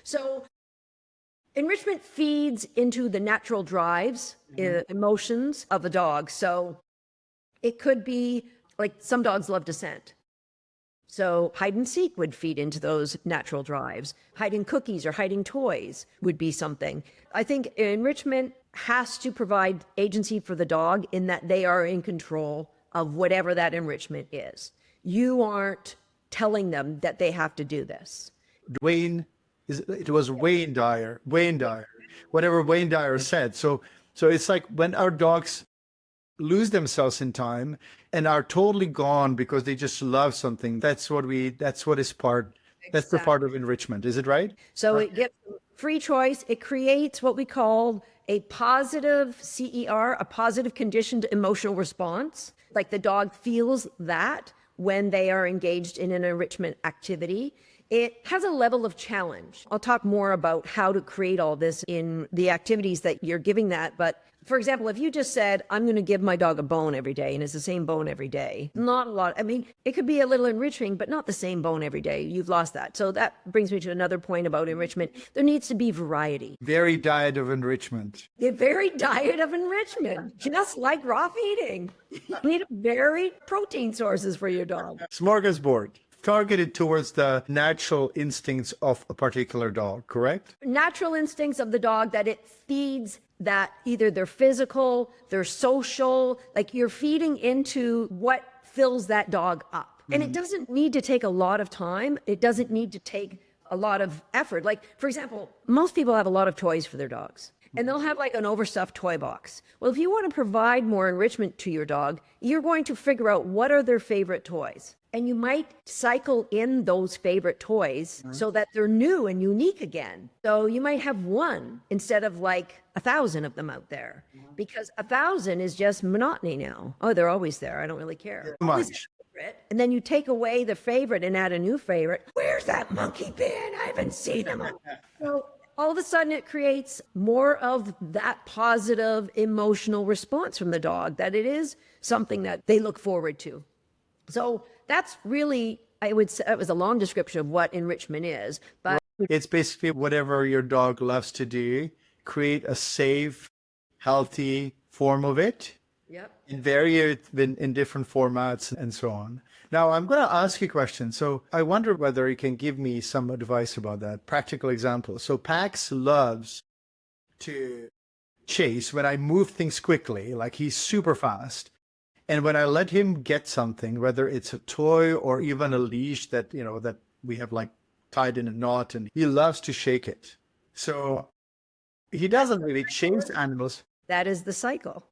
So enrichment feeds into the natural drives, emotions of a dog. So it could be like some dogs love to scent. So hide and seek would feed into those natural drives. Hiding cookies or hiding toys would be something. I think enrichment has to provide agency for the dog in that they are in control of whatever that enrichment is. You aren't telling them that they have to do this. It was Wayne Dyer, whatever Wayne Dyer said. So it's like when our dogs lose themselves in time and are totally gone because they just love something. That's the part of enrichment. Is it right? So it gets free choice. It creates what we call a positive CER, a positive conditioned emotional response. Like the dog feels that when they are engaged in an enrichment activity. It has a level of challenge. I'll talk more about how to create all this in the activities that you're giving that. But for example, if you just said, I'm going to give my dog a bone every day and it's the same bone every day, not a lot. I mean, it could be a little enriching, but not the same bone every day. You've lost that. So that brings me to another point about enrichment. There needs to be variety. Very diet of enrichment. The very diet of enrichment, just like raw feeding. You need varied protein sources for your dog. Smorgasbord. Targeted towards the natural instincts of a particular dog, correct? Natural instincts of the dog that it feeds that either they're physical, they're social, like you're feeding into what fills that dog up. And it doesn't need to take a lot of time. It doesn't need to take a lot of effort. Like, for example, most people have a lot of toys for their dogs. And they'll have like an overstuffed toy box. Well, if you want to provide more enrichment to your dog, you're going to figure out what are their favorite toys. And you might cycle in those favorite toys so that they're new and unique again. So you might have one instead of like 1,000 of them out there, because 1,000 is just monotony now. Oh, they're always there. I don't really care. Too much. And then you take away the favorite and add a new favorite. Where's that monkey been? I haven't seen him. So all of a sudden it creates more of that positive emotional response from the dog, that it is something that they look forward to. So that's really, I would say, it was a long description of what enrichment is, but it's basically whatever your dog loves to do, create a safe, healthy form of it. Yep. And vary it in different formats and so on. Now, I'm going to ask you a question. So I wonder whether you can give me some advice about that. Practical example. So Pax loves to chase when I move things quickly, like he's super fast. And when I let him get something, whether it's a toy or even a leash that, that we have like tied in a knot, and he loves to shake it. So he doesn't really chase animals. That is the cycle.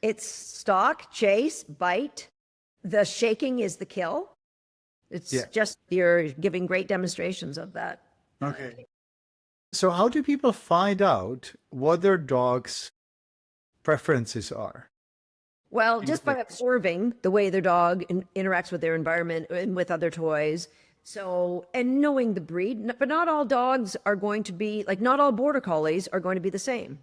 It's stalk, chase, bite. The shaking is the kill. It's just you're giving great demonstrations of that. Okay. So how do people find out what their dog's preferences are? Well, just by observing the way their dog interacts with their environment and with other toys. So, and knowing the breed, but not all dogs are going to be, like not all border collies are going to be the same.